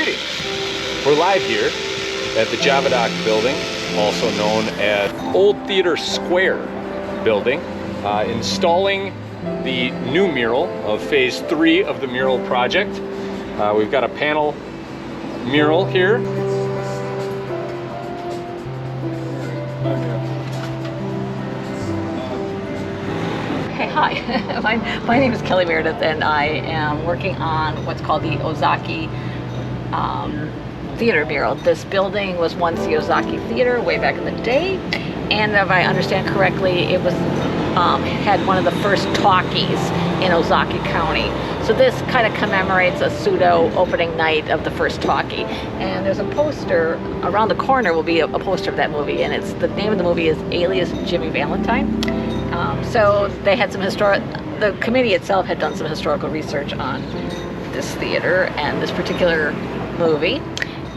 Greetings! We're live here at the Ozaukee building, also known as Old Theater Square building, installing the new mural of phase 3 of the mural project. We've got a panel mural here. Hey, hi. my name is Kelly Meredith, and I am working on what's called the Ozaukee Theatre Mural. This building was once the Ozaukee Theatre way back in the day, and if I understand correctly, it was had one of the first talkies in Ozaukee County. So this kind of commemorates a pseudo opening night of the first talkie. And there's a poster around the corner will be a poster of that movie, and the name of the movie is Alias Jimmy Valentine. So they had the committee itself had done some historical research on this theater and this particular movie.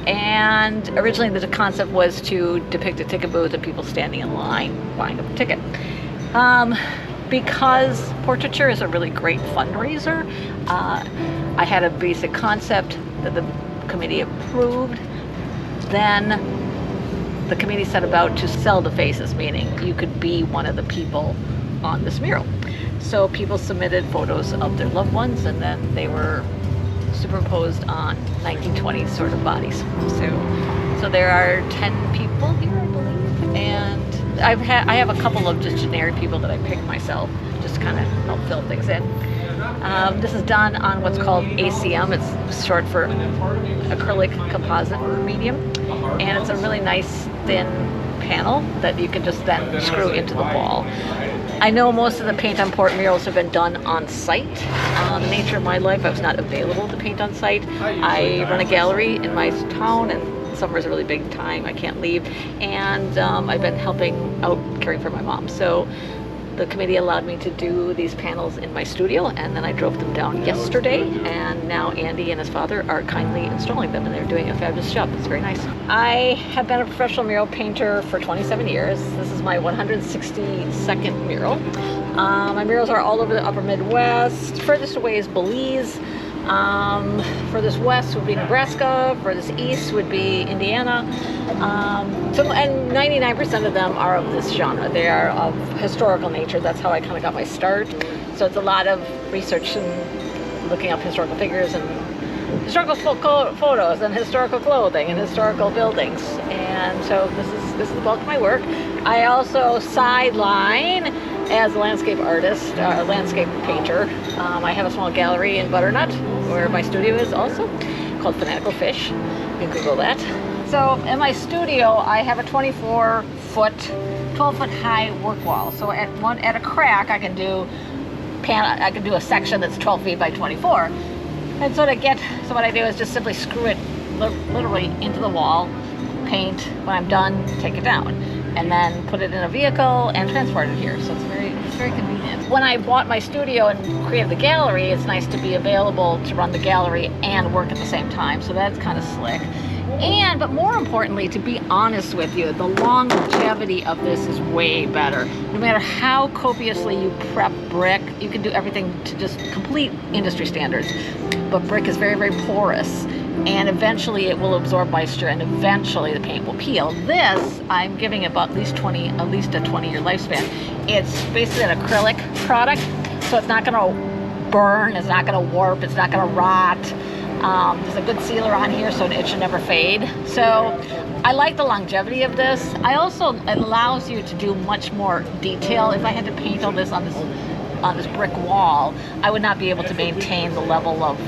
And originally the concept was to depict a ticket booth and people standing in line buying a ticket. Because portraiture is a really great fundraiser, I had a basic concept that the committee approved. Then the committee set about to sell the faces, meaning you could be one of the people on this mural. So people submitted photos of their loved ones, and then they were superimposed on 1920s sort of bodies. So there are 10 people here, I believe, and I have a couple of just generic people that I picked myself, just to kind of help fill things in. This is done on what's called ACM. It's short for acrylic composite medium, and it's a really nice thin panel that you can just then screw into the wall. I know most of the paint on port murals have been done on site. The nature of my life, I was not available to paint on site. I run a gallery in my town, and summer is a really big time. I can't leave, and I've been helping out caring for my mom. So the committee allowed me to do these panels in my studio, and then I drove them down yesterday, and now Andy and his father are kindly installing them, and they're doing a fabulous job. It's very nice. I have been a professional mural painter for 27 years. This is my 162nd mural. My murals are all over the upper Midwest. Furthest away is Belize. Furthest west would be Nebraska. Furthest east would be Indiana. And 99% of them are of this genre. They are of historical nature. That's how I kind of got my start. So it's a lot of research and looking up historical figures and historical photos and historical clothing and historical buildings. And so this is the bulk of my work. I also sideline as a landscape artist, landscape painter. I have a small gallery in Butternut, where my studio is also, called Fanatical Fish. You can Google that. So in my studio, I have a 12-foot high work wall. So at a crack, I can do a section that's 12 feet by 24. And so what I do is just simply screw it literally into the wall, paint. When I'm done, take it down, and then put it in a vehicle and transport it here. So it's very convenient. When I bought my studio and created the gallery, it's nice to be available to run the gallery and work at the same time. So that's kind of slick. But more importantly, to be honest with you, the longevity of this is way better. No matter how copiously you prep brick, you can do everything to just complete industry standards. But brick is very, very porous, and eventually it will absorb moisture, and eventually the paint will peel. This, I'm giving about at least a 20-year lifespan. It's basically an acrylic product, so it's not going to burn, it's not going to warp, it's not going to rot. There's a good sealer on here, so it should never fade. So I like the longevity of this. It allows you to do much more detail. If I had to paint all this on this brick wall, I would not be able to maintain the level of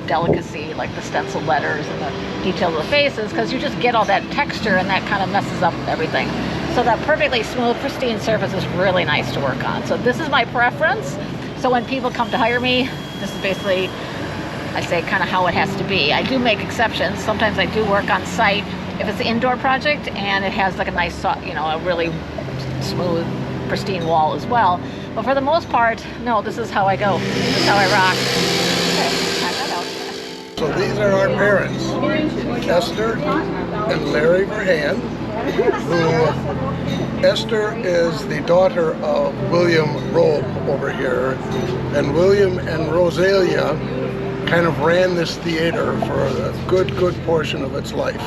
delicacy, like the stencil letters and the detail of the faces, because you just get all that texture, and that kind of messes up everything. So that perfectly smooth, pristine surface is really nice to work on. So this is my preference. So when people come to hire me, this is basically, I say, kind of how it has to be. I do make exceptions. Sometimes I do work on site if it's an indoor project and it has like a nice, a really smooth, pristine wall as well. But for the most part, no, this is how I go. This is how I rock. Okay, try that out. So these are our parents, Esther and Larry Verhan, who Esther is the daughter of William Robe over here, and William and Rosalia kind of ran this theater for a good portion of its life.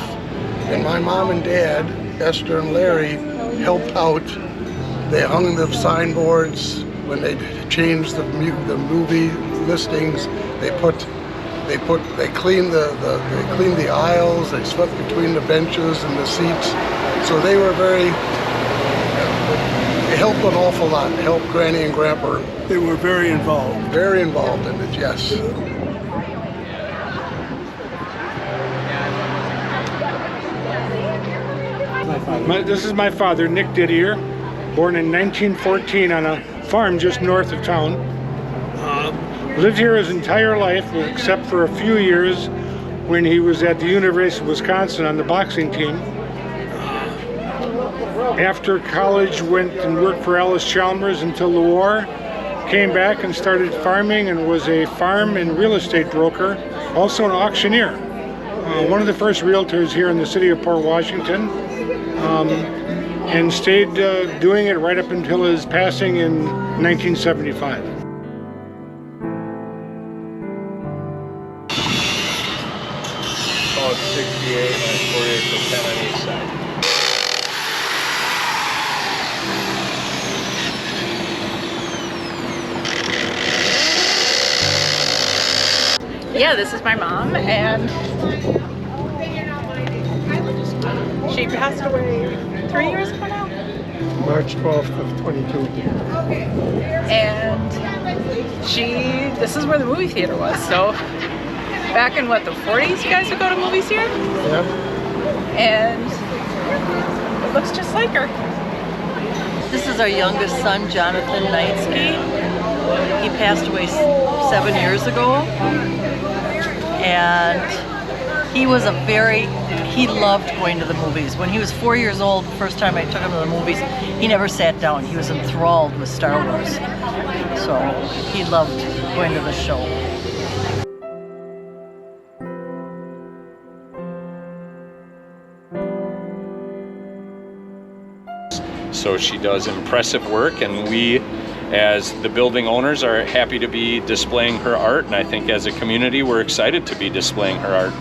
And my mom and dad, Esther and Larry, helped out. They hung the signboards when they changed the movie listings. They cleaned the aisles. They swept between the benches and the seats. So they were they helped an awful lot. Helped Granny and Grandpa. They were very involved. Very involved in it, yes. This is my father, Nick Diddier, born in 1914 on a farm just north of town. Lived here his entire life, except for a few years when he was at the University of Wisconsin on the boxing team. After college, went and worked for Alice Chalmers until the war. Came back and started farming and was a farm and real estate broker, also an auctioneer. One of the first realtors here in the city of Port Washington, and stayed doing it right up until his passing in 1975. About 68 and 48% on each side. Yeah, this is my mom, and she passed away 3 years ago now. March 12th of 22. And this is where the movie theater was. So back in the 40s, you guys would go to movies here? Yeah. And it looks just like her. This is our youngest son, Jonathan Knightsky. He passed away 7 years ago. And he loved going to the movies. When he was 4 years old, the first time I took him to the movies, he never sat down. He was enthralled with Star Wars. So he loved going to the show. So she does impressive work, and we, as the building owners, are happy to be displaying her art, and I think as a community we're excited to be displaying her art.